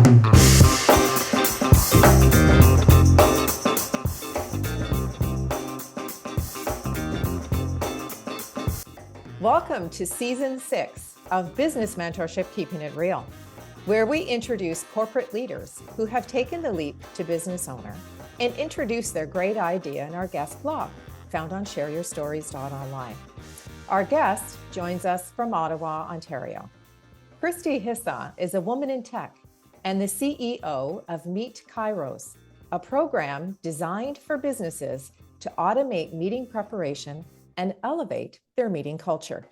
Welcome to Season 6 of Business Mentorship, Keeping It Real, where we introduce corporate leaders who have taken the leap to business owner and introduce their great idea in our guest blog, found on shareyourstories.online. Our guest joins us from Ottawa, Ontario. Kristy Hissa is a woman in tech and the CEO of Meet Kairos, a program designed for businesses to automate meeting preparation and elevate their meeting culture.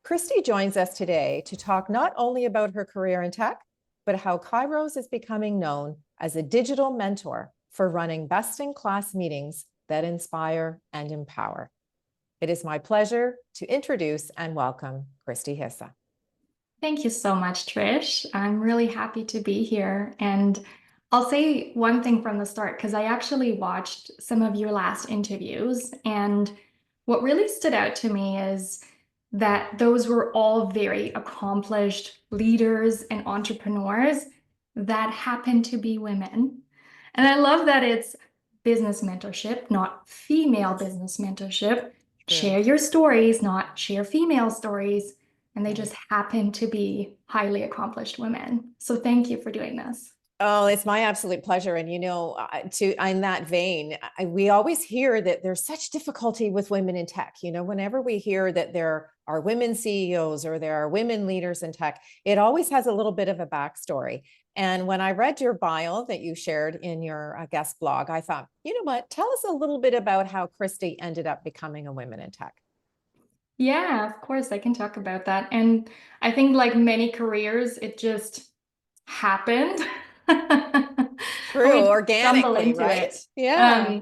Kristy joins us today to talk not only about her career in tech, but how Kairos is becoming known as a digital mentor for running best-in-class meetings that inspire and empower. It is my pleasure to introduce and welcome Kristy Hissa. Thank you so much, Trish. I'm really happy to be here. And I'll say one thing from the start, because I actually watched some of your last interviews, and what really stood out to me is that those were all very accomplished leaders and entrepreneurs that happen to be women. And I love that it's business mentorship, not female business mentorship. Share your stories, not share female stories. And they just happen to be highly accomplished women. So thank you for doing this. Oh, it's my absolute pleasure. And, in that vein, we always hear that there's such difficulty with women in tech. Whenever we hear that there are women CEOs or there are women leaders in tech, it always has a little bit of a backstory. And when I read your bio that you shared in your guest blog, I thought, you know what, tell us a little bit about how Kristy ended up becoming a woman in tech. Yeah, of course, I can talk about that. And I think like many careers, it just happened. True, organically, right? Yeah.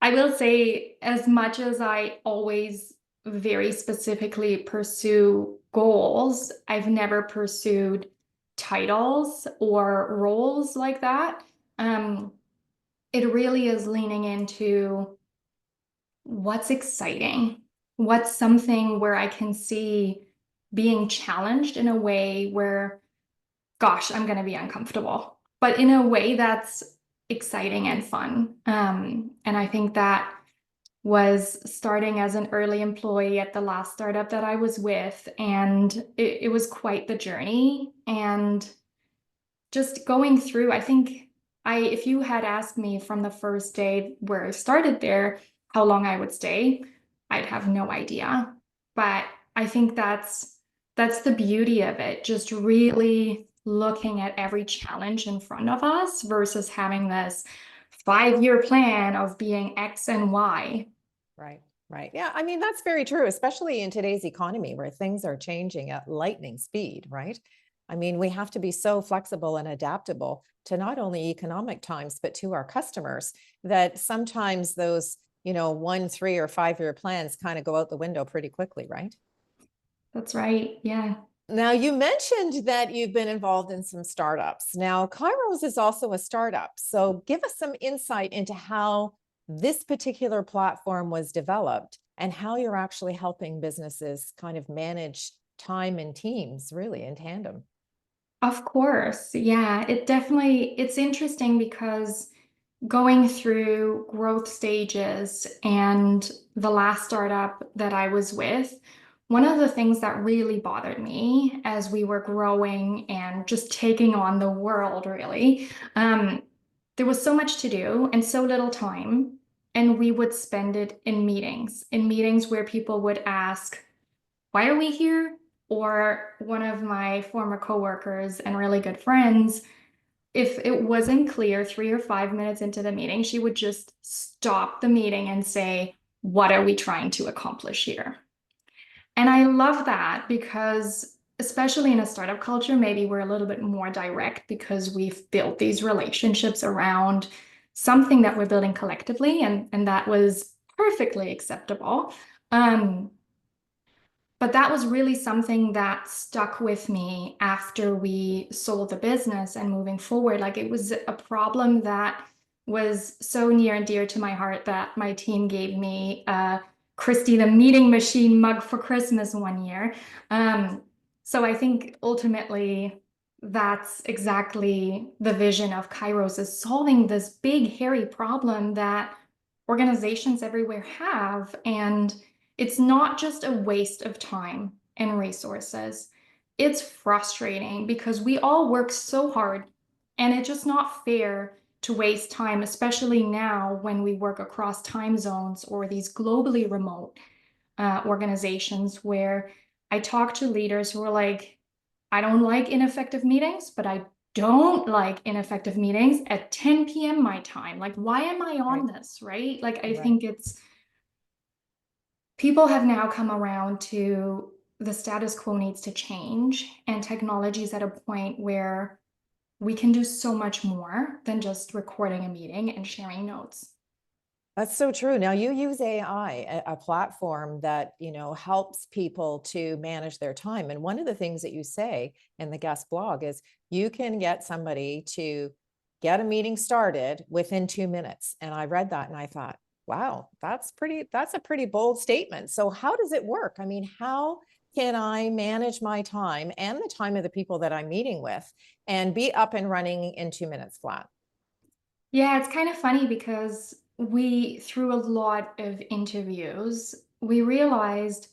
I will say, as much as I always very specifically pursue goals, I've never pursued titles or roles like that. It really is leaning into what's exciting, what's something where I can see being challenged in a way where, gosh, I'm going to be uncomfortable, but in a way that's exciting and fun. And I think that was starting as an early employee at the last startup that I was with. And it was quite the journey. And just going through, I think if you had asked me from the first day where I started there, how long I would stay, I'd have no idea. But I think that's the beauty of it, just really looking at every challenge in front of us versus having this 5-year plan of being X and Y. Right. Yeah, I mean, that's very true, especially in today's economy where things are changing at lightning speed, right? I mean, we have to be so flexible and adaptable to not only economic times, but to our customers, that sometimes those 1, 3, or 5-year plans kind of go out the window pretty quickly, right? That's right. Yeah. Now, you mentioned that you've been involved in some startups. Now, Kairos is also a startup. So give us some insight into how this particular platform was developed and how you're actually helping businesses kind of manage time and teams really in tandem. Of course. Yeah, it's interesting because going through growth stages and the last startup that I was with, one of the things that really bothered me as we were growing and just taking on the world, really, there was so much to do and so little time. And we would spend it in meetings where people would ask, why are we here? Or one of my former coworkers and really good friends, if it wasn't clear 3 or 5 minutes into the meeting, she would just stop the meeting and say, what are we trying to accomplish here? And I love that because, especially in a startup culture, maybe we're a little bit more direct because we've built these relationships around something that we're building collectively, and that was perfectly acceptable. But that was really something that stuck with me after we sold the business and moving forward. Like, it was a problem that was so near and dear to my heart that my team gave me Kristy the Meeting Machine mug for Christmas one year. So I think ultimately that's exactly the vision of Kairos, is solving this big, hairy problem that organizations everywhere have. And it's not just a waste of time and resources. It's frustrating because we all work so hard, and it's just not fair to waste time, especially now when we work across time zones or these globally remote organizations, where I talk to leaders who are like, I don't like ineffective meetings, but I don't like ineffective meetings at 10 p.m. my time. Like, why am I on Right. this, right? Like, I Right. think it's people have now come around to the status quo needs to change, and technology is at a point where we can do so much more than just recording a meeting and sharing notes. That's so true. Now you use AI, a platform that, helps people to manage their time. And one of the things that you say in the guest blog is you can get somebody to get a meeting started within 2 minutes. And I read that and I thought, wow, that's a pretty bold statement. So how does it work? I mean, how can I manage my time and the time of the people that I'm meeting with and be up and running in 2 minutes flat? Yeah, it's kind of funny because through a lot of interviews, we realized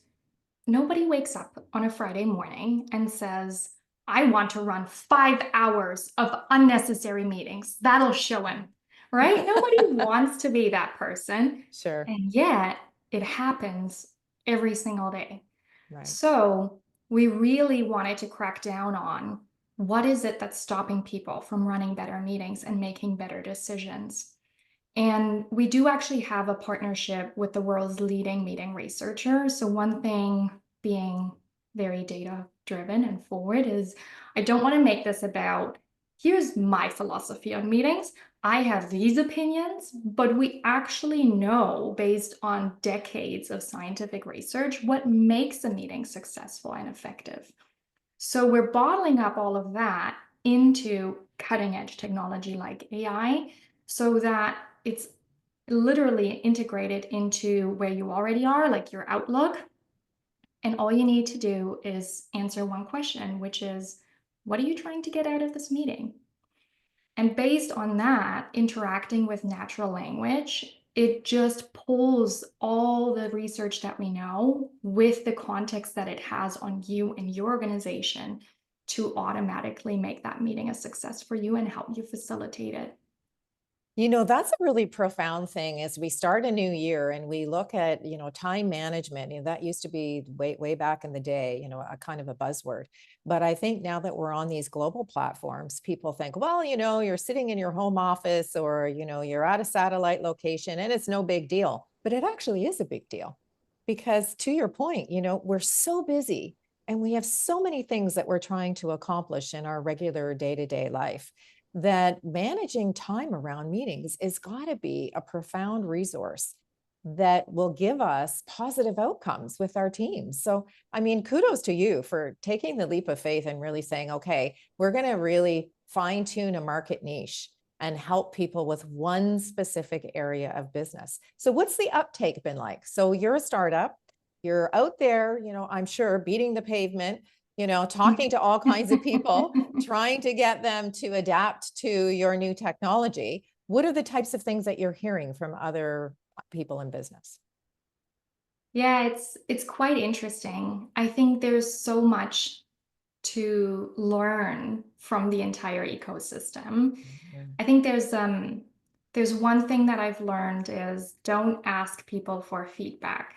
nobody wakes up on a Friday morning and says, I want to run 5 hours of unnecessary meetings. That'll show him, right? Nobody wants to be that person. Sure. And yet it happens every single day. Right. So we really wanted to crack down on what is it that's stopping people from running better meetings and making better decisions. And we do actually have a partnership with the world's leading meeting researcher. So one thing, being very data driven and forward, is I don't want to make this about, here's my philosophy on meetings. I have these opinions, but we actually know, based on decades of scientific research, what makes a meeting successful and effective. So we're bottling up all of that into cutting edge technology like AI, so that it's literally integrated into where you already are, like your Outlook. And all you need to do is answer one question, which is, what are you trying to get out of this meeting? And based on that, interacting with natural language, it just pulls all the research that we know with the context that it has on you and your organization to automatically make that meeting a success for you and help you facilitate it. That's a really profound thing as we start a new year and we look at, time management. That used to be way back in the day, a kind of a buzzword. But I think now that we're on these global platforms, people think, well, you're sitting in your home office or, you're at a satellite location and it's no big deal. But it actually is a big deal because to your point, we're so busy and we have so many things that we're trying to accomplish in our regular day-to-day life that managing time around meetings is got to be a profound resource that will give us positive outcomes with our teams. So, I mean, kudos to you for taking the leap of faith and really saying, okay, we're going to really fine tune a market niche and help people with one specific area of business. So, what's the uptake been like? So, you're a startup, you're out there, I'm sure beating the pavement, talking to all kinds of people, trying to get them to adapt to your new technology. What are the types of things that you're hearing from other people in business? Yeah, it's quite interesting. I think there's so much to learn from the entire ecosystem. Mhm. I think there's one thing that I've learned is, don't ask people for feedback.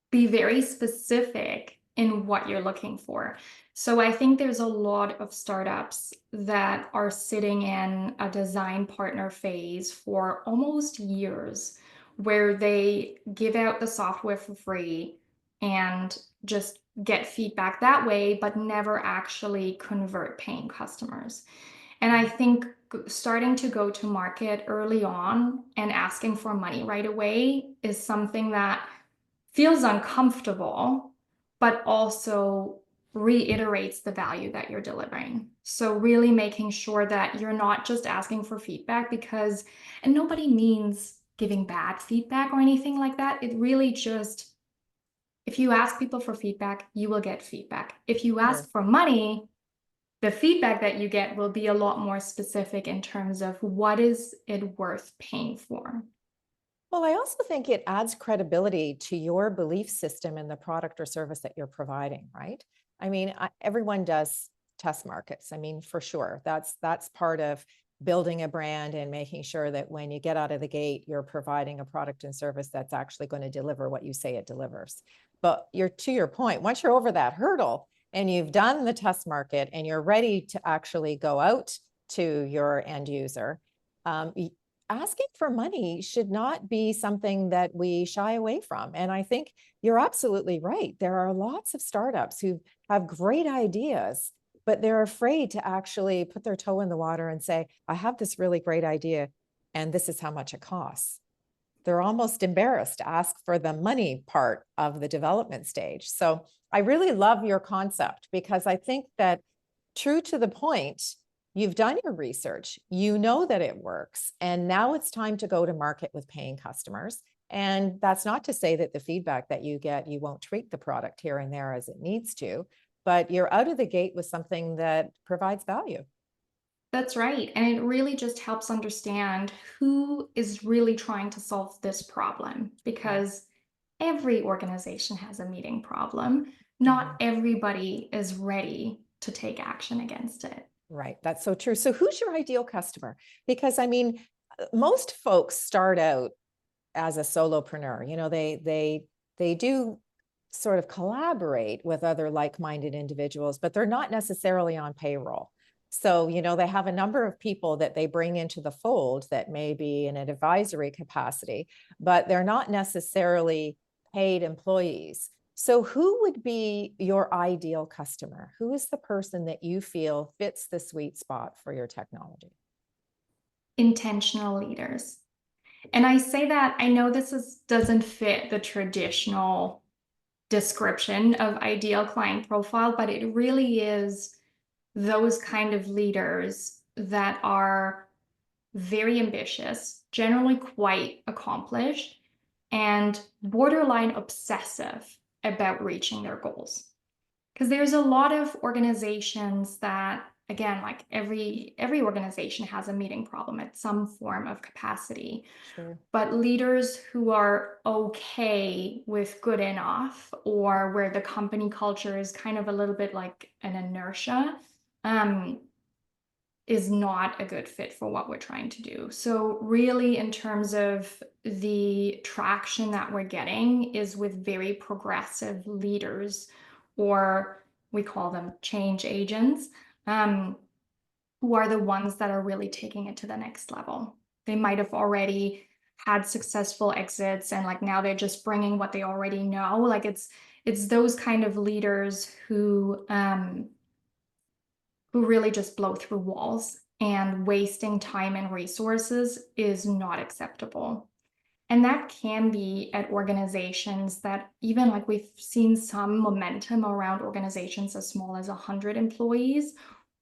Be very specific in what you're looking for. So I think there's a lot of startups that are sitting in a design partner phase for almost years, where they give out the software for free and just get feedback that way, but never actually convert paying customers. And I think starting to go to market early on and asking for money right away is something that feels uncomfortable, but also reiterates the value that you're delivering. So really making sure that you're not just asking for feedback because, and nobody means giving bad feedback or anything like that. It really just, if you ask people for feedback, you will get feedback. If you Sure. ask for money, the feedback that you get will be a lot more specific in terms of what is it worth paying for. Well, I also think it adds credibility to your belief system in the product or service that you're providing, right? I mean, everyone does test markets. I mean, for sure, that's part of building a brand and making sure that when you get out of the gate, you're providing a product and service that's actually going to deliver what you say it delivers. But to your point, once you're over that hurdle and you've done the test market and you're ready to actually go out to your end user, asking for money should not be something that we shy away from. And I think you're absolutely right. There are lots of startups who have great ideas, but they're afraid to actually put their toe in the water and say, I have this really great idea, and this is how much it costs. They're almost embarrassed to ask for the money part of the development stage. So I really love your concept, because I think that, true to the point, you've done your research, you know that it works, and now it's time to go to market with paying customers. And that's not to say that the feedback that you get, you won't tweak the product here and there as it needs to, but you're out of the gate with something that provides value. That's right. And it really just helps understand who is really trying to solve this problem, because every organization has a meeting problem. Not everybody is ready to take action against it. Right. That's so true. So who's your ideal customer? Because I mean, most folks start out as a solopreneur. You know, they do sort of collaborate with other like-minded individuals, but they're not necessarily on payroll. So, you know, they have a number of people that they bring into the fold that may be in an advisory capacity, but they're not necessarily paid employees. So who would be your ideal customer? Who is the person that you feel fits the sweet spot for your technology? Intentional leaders. And I say that, I know doesn't fit the traditional description of ideal client profile, but it really is those kind of leaders that are very ambitious, generally quite accomplished, and borderline obsessive about reaching their goals. Because there's a lot of organizations that, again, like every organization has a meeting problem at some form of capacity. Sure. But leaders who are okay with good enough, or where the company culture is kind of a little bit like an inertia, is not a good fit for what we're trying to do. So really, in terms of the traction that we're getting, is with very progressive leaders, or we call them change agents, who are the ones that are really taking it to the next level. They might have already had successful exits, and like now they're just bringing what they already know. Like it's those kind of leaders who really just blow through walls, and wasting time and resources is not acceptable. And that can be at organizations that, even like we've seen some momentum around organizations as small as 100 employees,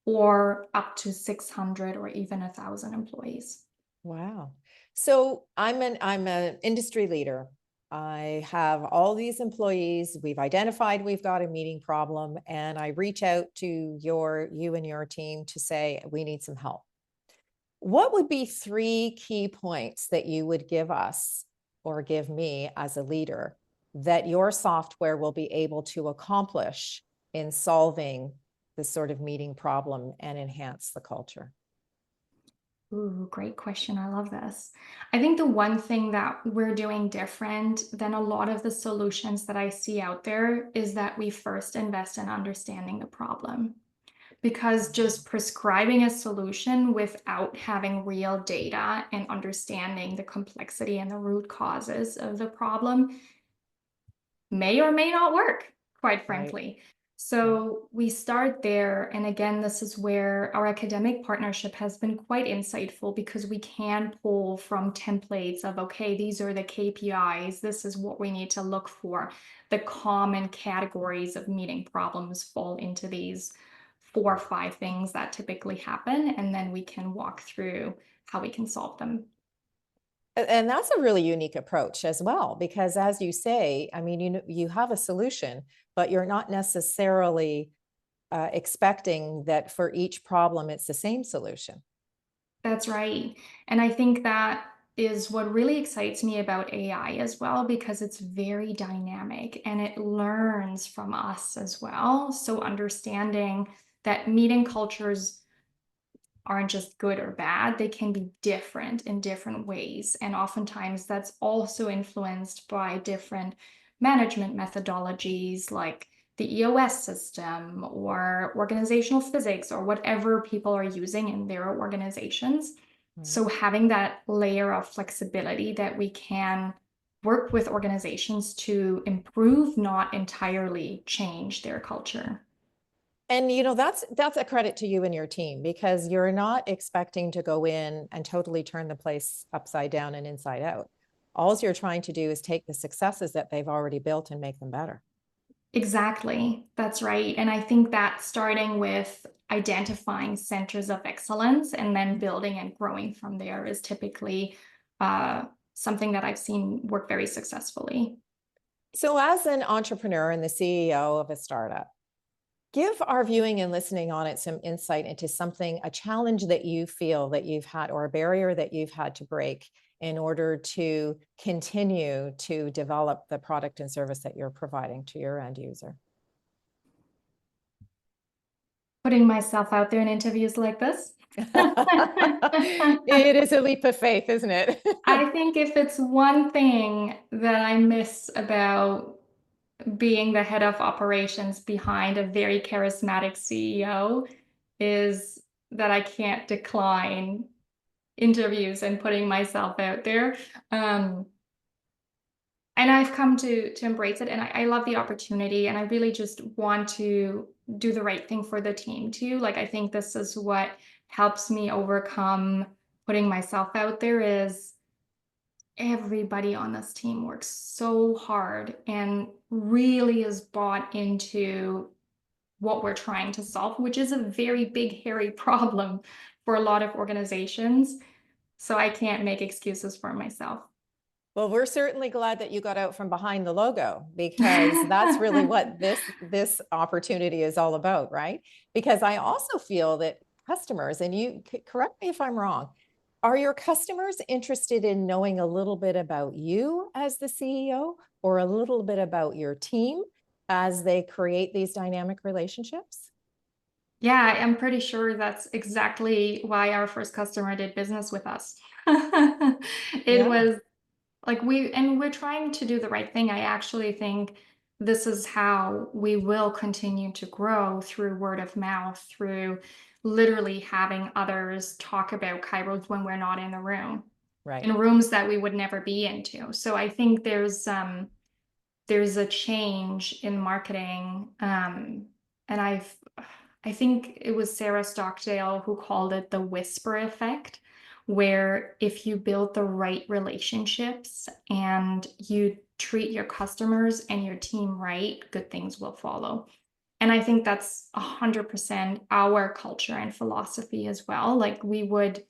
or up to 600 or even 1,000 employees. Wow. So I'm an industry leader. I have all these employees. We've identified we've got a meeting problem, and I reach out to you and your team to say, we need some help. What would be 3 key points that you would give us, or give me as a leader, that your software will be able to accomplish in solving this sort of meeting problem and enhance the culture? Ooh, great question. I love this. I think the one thing that we're doing different than a lot of the solutions that I see out there is that we first invest in understanding the problem. Because just prescribing a solution without having real data and understanding the complexity and the root causes of the problem may or may not work, quite frankly. So we start there. And again, this is where our academic partnership has been quite insightful, because we can pull from templates of, okay, these are the KPIs. This is what we need to look for. The common categories of meeting problems fall into these 4 or 5 things that typically happen. And then we can walk through how we can solve them. And that's a really unique approach as well, because as you say, I mean, you have a solution, but you're not necessarily expecting that for each problem, it's the same solution. That's right. And I think that is what really excites me about AI as well, because it's very dynamic and it learns from us as well. So understanding that meeting cultures aren't just good or bad, they can be different in different ways. And oftentimes that's also influenced by different management methodologies like the EOS system or organizational physics or whatever people are using in their organizations. So having that layer of flexibility that we can work with organizations to improve, not entirely change their culture. And that's a credit to you and your team, because you're not expecting to go in and totally turn the place upside down and inside out. All you're trying to do is take the successes that they've already built and make them better. Exactly. That's right. And I think that starting with identifying centers of excellence and then building and growing from there is typically something that I've seen work very successfully. So as an entrepreneur and the CEO of a startup, give our viewing and listening on it some insight into a challenge that you feel that you've had, or a barrier that you've had to break in order to continue to develop the product and service that you're providing to your end user. Putting myself out there in interviews like this. It is a leap of faith, isn't it? I think if it's one thing that I miss about being the head of operations behind a very charismatic CEO is that I can't decline interviews and putting myself out there. And I've come to embrace it, and I love the opportunity, and I really just want to do the right thing for the team too. Like, I think this is what helps me overcome putting myself out there is everybody on this team works so hard and really is bought into what we're trying to solve, which is a very big, hairy problem for a lot of organizations. So I can't make excuses for myself. Well, we're certainly glad that you got out from behind the logo, because that's really what this opportunity is all about, right? Because I also feel that customers, and you correct me if I'm wrong, are your customers interested in knowing a little bit about you as the CEO, or a little bit about your team as they create these dynamic relationships? Yeah, I'm pretty sure that's exactly why our first customer did business with us. It Yeah. was like we're trying to do the right thing. I actually think this is how we will continue to grow, through word of mouth, through literally having others talk about Kairos when we're not in the room, Right. in rooms that we would never be into. So I think there's a change in marketing. And I think it was Sarah Stockdale who called it the whisper effect, where if you build the right relationships and you treat your customers and your team right, good things will follow. And I think that's 100% our culture and philosophy as well. Like, we would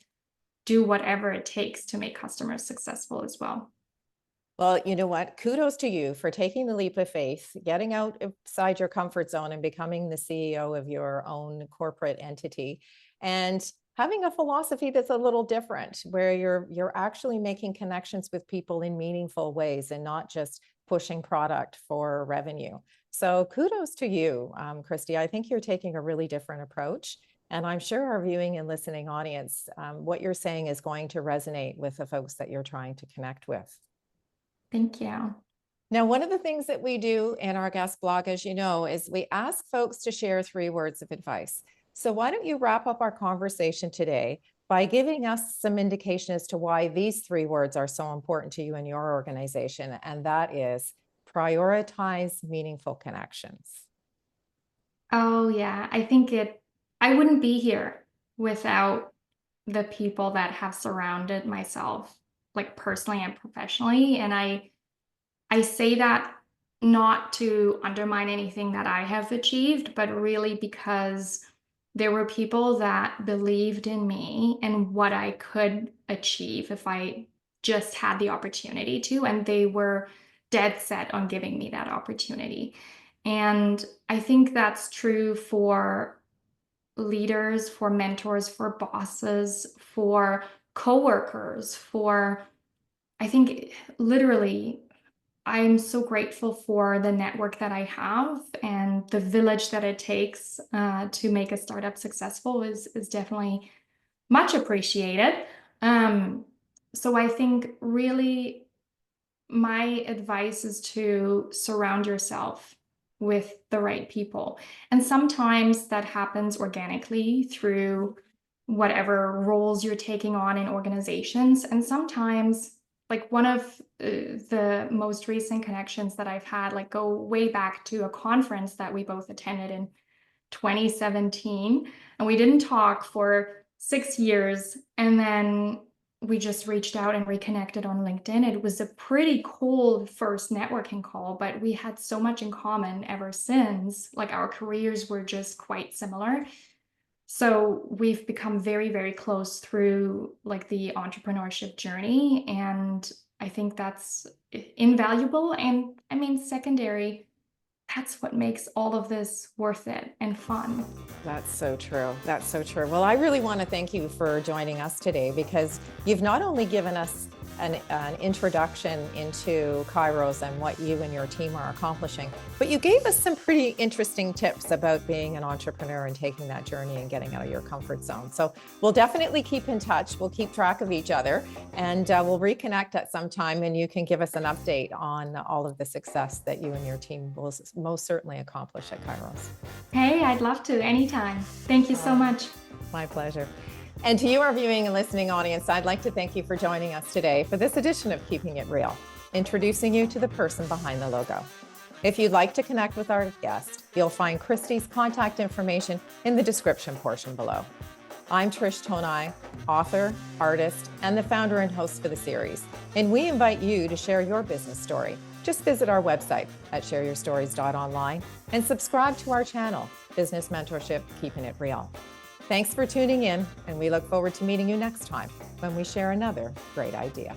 do whatever it takes to make customers successful as well. Well, you know what? Kudos to you for taking the leap of faith, getting outside your comfort zone and becoming the CEO of your own corporate entity, and having a philosophy that's a little different, where you're actually making connections with people in meaningful ways and not just pushing product for revenue. So kudos to you, Kristy. I think you're taking a really different approach. And I'm sure our viewing and listening audience, what you're saying is going to resonate with the folks that you're trying to connect with. Thank you. Now, one of the things that we do in our guest blog, as you know, is we ask folks to share 3 words of advice. So why don't you wrap up our conversation today by giving us some indication as to why these 3 words are so important to you and your organization, and that is prioritize meaningful connections. Oh, yeah. I wouldn't be here without the people that have surrounded myself, like personally and professionally. And I say that not to undermine anything that I have achieved, but really because there were people that believed in me and what I could achieve if I just had the opportunity to, and they were dead set on giving me that opportunity. And I think that's true for leaders, for mentors, for bosses, for coworkers, I think literally, I'm so grateful for the network that I have, and the village that it takes to make a startup successful is definitely much appreciated. So I think really my advice is to surround yourself with the right people. And sometimes that happens organically through whatever roles you're taking on in organizations. And sometimes, like one of the most recent connections that I've had, like go way back to a conference that we both attended in 2017. And we didn't talk for 6 years. And then we just reached out and reconnected on LinkedIn. It was a pretty cool first networking call, but we had so much in common ever since. Like our careers were just quite similar. So we've become very, very close through like the entrepreneurship journey. And I think that's invaluable. And I mean, secondary, that's what makes all of this worth it and fun. That's so true. That's so true. Well, I really want to thank you for joining us today, because you've not only given us an introduction into Kairos and what you and your team are accomplishing, but you gave us some pretty interesting tips about being an entrepreneur and taking that journey and getting out of your comfort zone. So we'll definitely keep in touch. We'll keep track of each other, and we'll reconnect at some time, and you can give us an update on all of the success that you and your team will most certainly accomplish at Kairos. Hey, I'd love to anytime. Thank you so much. My pleasure. And to you, our viewing and listening audience, I'd like to thank you for joining us today for this edition of Keeping It Real, introducing you to the person behind the logo. If you'd like to connect with our guest, you'll find Kristy's contact information in the description portion below. I'm Trish Tonai, author, artist, and the founder and host for the series, and we invite you to share your business story. Just visit our website at shareyourstories.online and subscribe to our channel, Business Mentorship, Keeping It Real. Thanks for tuning in, and we look forward to meeting you next time when we share another great idea.